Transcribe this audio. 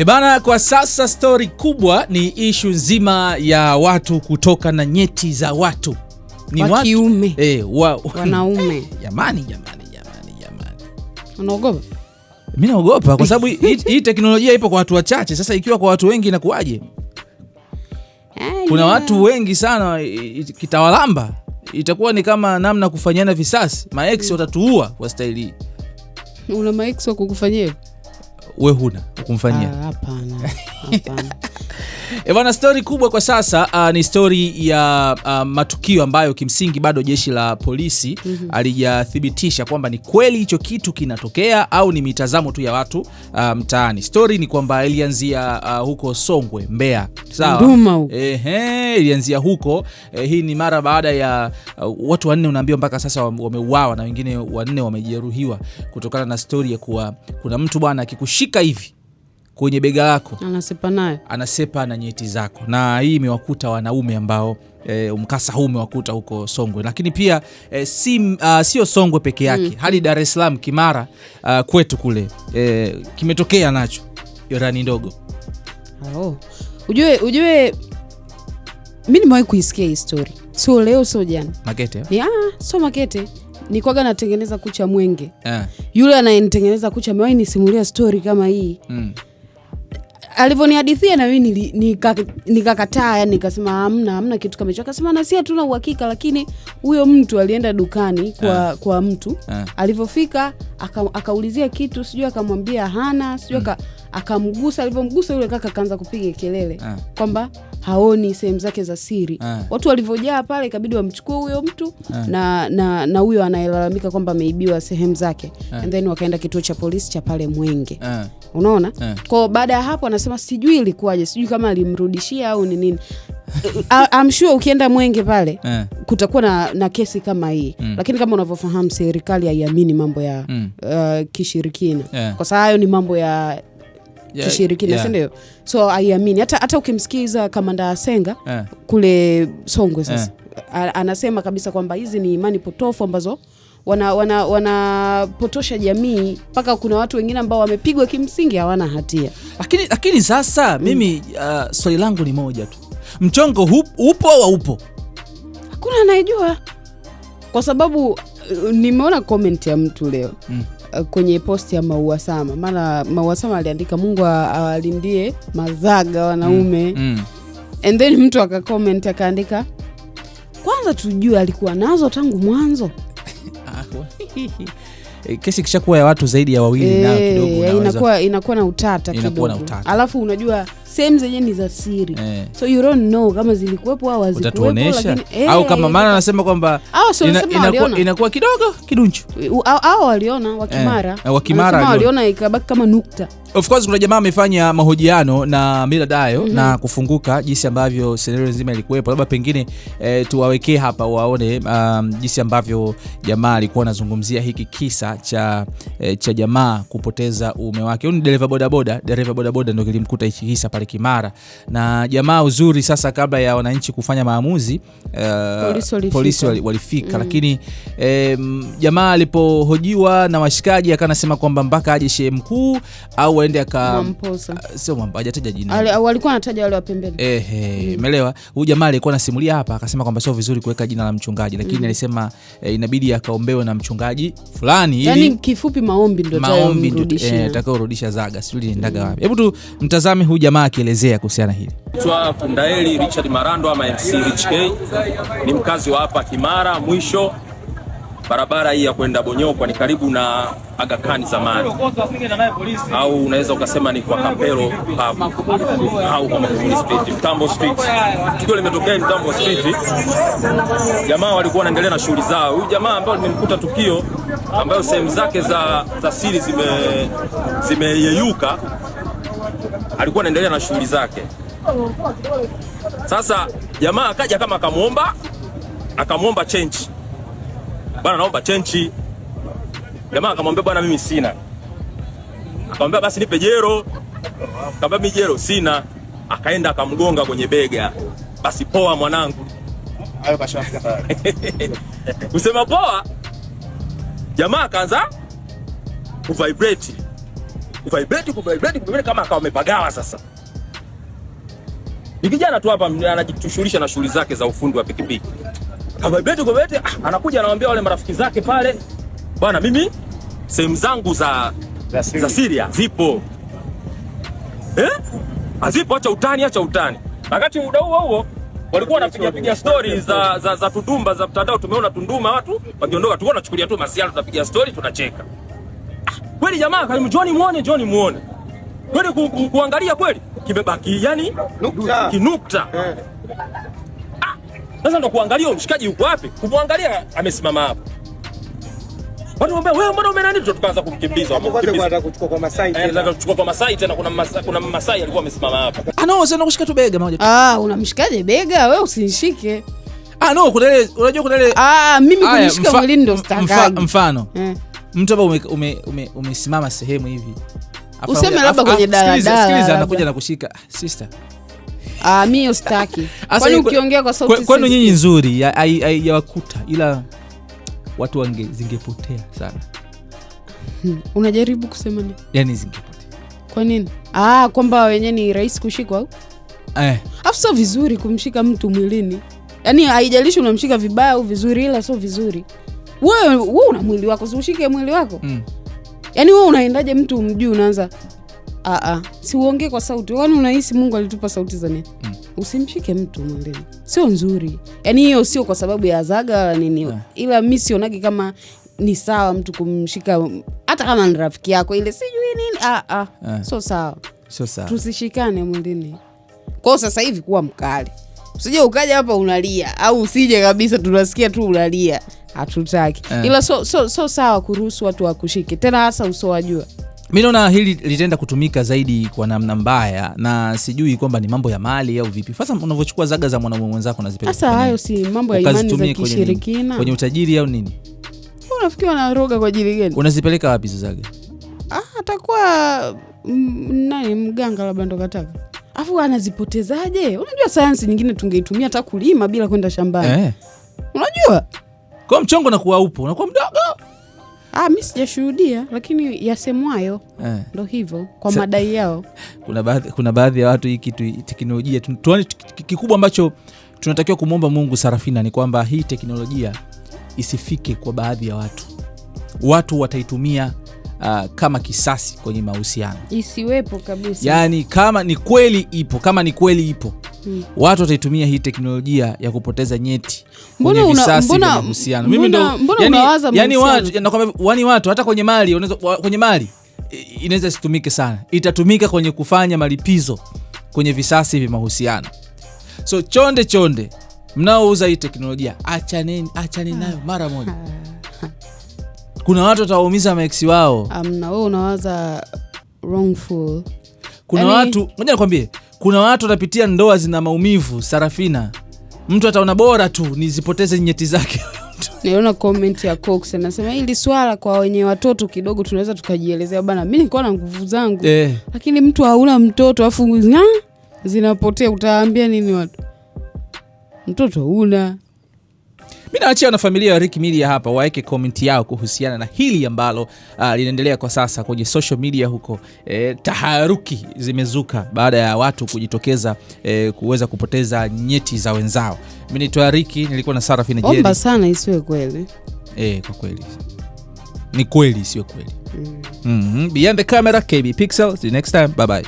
Ebana, kwa sasa story kubwa ni issue nzima ya watu kutoka na nyeti za watu. Ni wa kiume. Wanaume. Jamani. Unaogopa? Mimi naogopa kwa sababu hii teknolojia ipo kwa watu wachache. Sasa ikiwa kwa watu wengi inakuaje? Kuna watu wengi sana, kitawalamba. Itakuwa ni kama namna kufanyana visasi. Maex watatuua kwa staili hii. Una maex wa kukufanyia? Wewe huna kumfanyia? Hapana. Ebana, story kubwa kwa sasa ni story ya matukio ambayo kimsingi bado jeshi la polisi alijathibitisha kwamba ni kweli hicho kitu kinatokea au ni mitazamo tu ya watu mtaani. Story ni kwamba ilianzia huko Songwe, Mbeya. Sawa? Ilianzia huko. Hii ni mara baada ya watu 4 unaambiwa mpaka sasa wameuawa na wengine 4 wamejeruhiwa kutokana na story ya kuwa kuna mtu bwana akikushika hivi kwenye bega lako anasepa na nyeti zako. Na hii imewakuta wanaume ambao mkasa huu umewakuta huko Songwe, lakini pia sio Songwe peke yake, hadi Dar es Salaam Kimara kwetu kule kimetokea nacho Yorani ndogo. Ujue mimi nimewahi kuisikia hii story. Sio leo, sio jana. Makete? Sio Makete. Nikwaga natengeneza kucha Mwenge. Yule anayenitengeneza kucha amewahi nisimulia story kama hii. Alivyonihadithia na mimi nikakataa, yani nikasema hamna kitu kama hicho. Akasema na si hatuna uhakika, lakini huyo mtu alienda dukani kwa mtu. Alivyofika akaulizia kitu, sijui akamwambia hana, sijui akamgusa, alivyomgusa yule kaka akaanza kupiga kelele kwamba haoni sehemu zake za siri. Watu walivyojaa pale ikabidi wamchukue huyo mtu na huyo anayelalamika kwamba ameibiwa sehemu zake. And then wakaenda kituo cha polisi cha pale Mwenge. Unaona? Kwa baada ya hapo anasema sijui ilikuwaje, sijui kama alimrudishia au ni nini. I'm sure ukienda Mwenge pale kutakuwa na kesi kama hii. Lakini kama unavyofahamu serikali haiamini mambo ya kishirikina. Kwa sababu hayo ni mambo ya kishirikina, ndio. So haiamini. Hata ukimsikiza Kamanda Asenga kule Songwe sasa anasema kabisa kwamba hizi ni imani potofu ambazo wanapotosha jamii, mpaka kuna watu wengine ambao wamepigwa kimsingi hawana hatia. Lakini sasa mimi swali langu ni moja tu. Mchongo upo au upo? Hakuna anayejua. Kwa sababu nimeona comment ya mtu leo kwenye post ya Mauasama. Maana Mauasama aliandika Mungu awalindie mazaga wanaume. And then mtu akacomment akaandika kwanza tujue alikuwa nazo tangu mwanzo. Kesi kishakuwa ya watu zaidi ya wawili na kidogo inakuwa na utata kidogo. Alafu unajua sehemu zenyewe ni za siri. So you don't know kama zilikuwepo au hazikuwepo, lakini au kama maana anasema kwamba inakuwa kidogo kidunchu. Au waliona Wakimara waliona ikabaki kama nukta. Of course kuna jamaa amefanya mahojiano na Millard Ayo na kufunguka jinsi ambavyo scenario nzima ilikuwepo. Labda pengine tuwawekee hapa waone jinsi ambavyo jamaa alikuwa anazungumzia hiki kisa cha jamaa kupoteza uume wake. Huyu ni dereva bodaboda ndio kilimkuta hichi kisa pale Kimara. Na jamaa uzuri sasa, kabla ya wananchi kufanya maamuzi polisi walifika. Lakini jamaa alipohojiwa na washikaji akanasema kwamba mpaka aje shehe mkuu au aende sio mambo hajataja jina. Walikuwa wanataja wale wa pembeni. Umeelewa? Huyu jamaa alikuwa anasimulia hapa akasema kwamba sio vizuri kuweka jina la mchungaji, lakini alisema inabidi akaombewe na mchungaji fulani, yani kifupi maombi ndio atakayorudisha zaga. Sijui ndaga wapi. Hebu tu mtazame huyu jamaa akielezea kuhusiana hili. Fundaeli Richard Marando ama MC Rich K, ni mkazi wa hapa Kimara mwisho. Barabara hii ya kwenda Bonyokwa ni karibu na Aga Khan zamani, au unaweza ukasema ni kwa Kampelo au kama Mtambo Street. Tukio limetokea Mtambo Street. Jamaa walikuwa wanaendelea na shughuli zao. Huyu jamaa ambaye nimemkuta tukio, ambayo sehemu zake za siri zimeyeyuka, alikuwa anaendelea na shughuli zake. Sasa jamaa akaja kama akamwomba change. Bwana naomba chenchi. Jamaa akamwambia bwana mimi sina. Akamwambia basi nipe jero. Akamwambia mimi jero sina. Akaenda akamgonga kwenye bega. Basi poa mwanangu. Hayo kashafika tayari. Kusema poa, jamaa akaanza kuvibrate. kuvibrate kama akawa amepagawa sasa. Ni kijana tu hapa anajishughulisha na shughuli zake za ufundi wa pikipiki. Kuvibrate, anakuja anawaambia wale marafiki zake pale, bwana mimi sehemu zangu za siri zipo. Azipo, acha utani. Wakati muda huo walikuwa wanapiga story za Tunduma za mtandao. Tumeona Tunduma watu wakiondoka, tulikuwa tunachukulia tu masiala, tunapiga story tunacheka. Kweli jamaa kama John muone. Kweli kuangalia kweli kimebaki yani kinukta. Sasa ndo kuangalia mshikaji yuko wapi? Kumwangalia amesimama hapo. Watu wambia wewe mbona umeenda nini? Tukaanza kumkimbiza. Hapo kwanza anataka kuchukua kwa Masai tena. Anataka kuchukua kwa Masai tena, kuna Masai alikuwa amesimama hapa. No, sasa nakushika tu bega moja. Unamshikaje bega? Wewe usinishike. No, kuna ile unajua kuna ile mimi kunishika mwilini ndo sitakaji. Mfano. Mtu hapa umesimama sehemu hivi. Useme labda kwenye daladala. Sikiliza anakuja na kushika sister. Mimi hiyo sitaki. Kwani ukiongea kwa sauti kwani nyinyi nzuri haijawakuta ila watu zingepotea sana. Unajaribu kusema nini? Yani zingepotea. Kwa nini? Kwamba wenyewe ni rahisi kushikwa au? Sio vizuri kumshika mtu mwilini. Yaani haijalishi unamshika vibaya au vizuri, ila sio vizuri. Wewe una mwili wako, ushike mwili wako. Yaani wewe unaendaje mtu umjui unaanza si uongee kwa sauti. Kwani unahisi Mungu alitupa sauti za nini? Usimshike mtu mwilini. Sio nzuri. Yaani hiyo sio kwa sababu ya zaga wala nini. Ila mimi sionagi kama ni sawa mtu kumshika hata kama ni rafiki yako ile sijui nini. Sio sawa. Tusishikane mwilini. Kwa sasa hivi kuwa mkali. Usije ukaja hapa unalia au usije kabisa tunasikia tu unalia. Hatutaki. Ila so sawa kuruhusu watu wakushike. Tena hasa usowajua. Mimi naona hili litaenda kutumika zaidi kwa namna mbaya na sijui kwamba ni mambo ya mali au vipi. Sasa unavochukua zaga za mwanamume mwenzako unazipeleka. Sasa hayo si mambo ya imani za kishirikina. Kwenye utajiri au nini? Unafikiri wanaroga kwa ajili gani? Unazipeleka wapi hizo zaga? Atakuwa mganga labda ndo kataka. Afu anazipotezaje? Unajua sayansi nyingine tungeitumia hata kulima bila kwenda shambani. Unajua? Kwa mchongo na kuwa upo, unakuwa mdogo. Mimi sijashuhudia lakini yasemwayo ndo hivyo kwa madai yao. Kuna baadhi ya watu hii kitu teknolojia kikubwa ambacho tunatakiwa kumwomba Mungu Sarafina ni kwamba hii teknolojia isifike kwa baadhi ya watu. Watu wataitumia kama kisasi kwenye mahusiano. Isiwepo kabisa. Yaani kama ni kweli ipo, watu wataitumia hii teknolojia ya kupoteza nyeti kwenye visasi kwenye mahusiano. Mimi ndo yani watu hata kwenye mali inaweza isitumike sana. Itatumika kwenye kufanya malipizo kwenye visasi vya mahusiano. So chonde mnaouza hii teknolojia achane nayo mara moja. Kuna watu watawaumiza maeksi wao. Wewe unawaza wrongful. Kuna watu, ngoja nikwambie, kuna watu watapitia ndoa zina maumivu Sarafina. Mtu ataona bora tu nizipoteze nyeti zake. Niona comment ya Cox anasema hili swala kwa wenye watoto kidogo tunaweza tukajielezea bana. Mimi niko na nguvu zangu. Lakini mtu hauna mtoto afu zinapotea utaambia nini watu? Mtoto huna. Mimi naachia na familia ya Rick Media hapa waeke comment yao kuhusiana na hili ambalo linaendelea kwa sasa kwenye social media huko. Taharuki zimezuka baada ya watu kujitokeza kuweza kupoteza nyeti za wenzao. Mimi naitwa Rick, nilikuwa na Sarafina Jerry. Omba sana isiwe kweli. Kwa kweli. Ni kweli sio kweli. Beyond the camera, KB Pixel. See you next time. Bye bye.